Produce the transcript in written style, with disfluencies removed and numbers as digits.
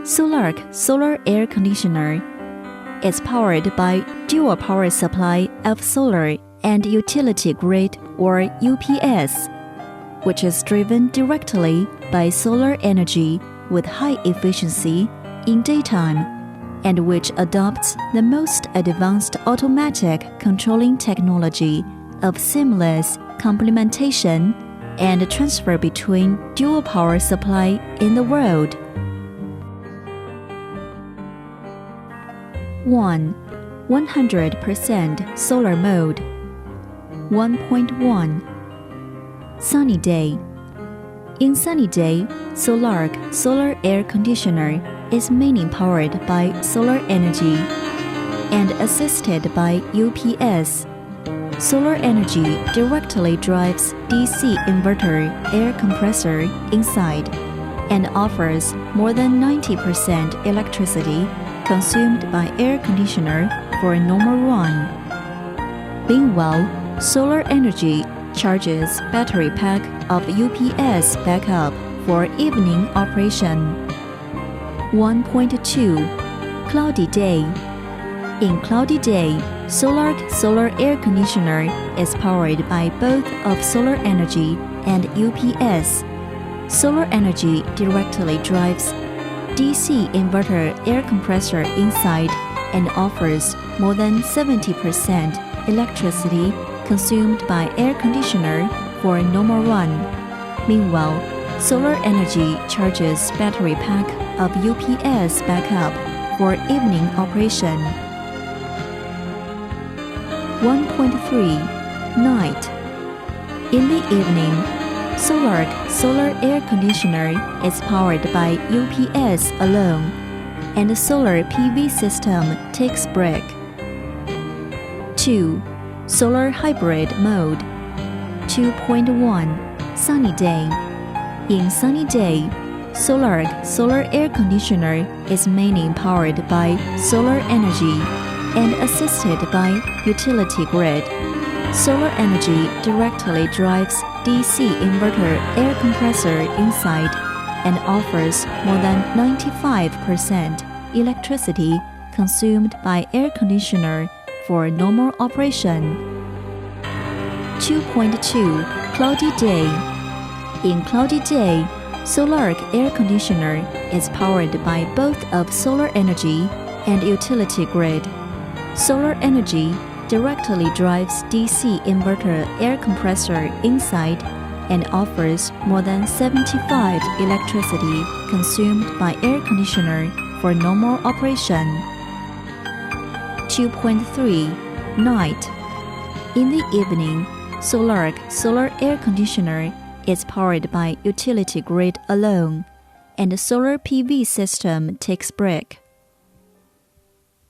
Solakr solar air conditioner is powered by dual power supply of solar and utility grid or UPS, which is driven directly by solar energy with high efficiency in daytime, and which adopts the most advanced automatic controlling technology of seamless complementation and transfer between dual power supply in the world. 1. 100% solar mode. 1.1 Sunny day. In sunny day, Solakr solar air conditioner is mainly powered by solar energy and assisted by UPS. Solar energy directly drives DC inverter air compressor inside and offers more than 90% electricity consumed by air conditioner for a normal run. Meanwhile, solar energy charges battery pack of UPS backup for evening operation. 1.2 Cloudy day. In cloudy day, Solakr solar air conditioner is powered by both of solar energy and UPS. Solar energy directly drives DC inverter air compressor inside and offers more than 70% electricity consumed by air conditioner for a normal run. Meanwhile, solar energy charges battery pack of UPS backup for evening operation. 1.3 Night. In the evening, Solakr solar air conditioner is powered by UPS alone, and the solar PV system takes break. 2. Solar hybrid mode. 2.1 Sunny day. In sunny day, Solakr solar air conditioner is mainly powered by solar energy and assisted by utility grid. Solar energy directly drives DC inverter air compressor inside and offers more than 95% electricity consumed by air conditioner for normal operation. 2.2 Cloudy day. In cloudy day, Solakr air conditioner is powered by both of solar energy and utility grid. Solar energy directly drives DC inverter air compressor inside and offers more than 75 electricity consumed by air conditioner for normal operation. 2.3 Night. In the evening, Solakr solar air conditioner is powered by utility grid alone, and the solar PV system takes break.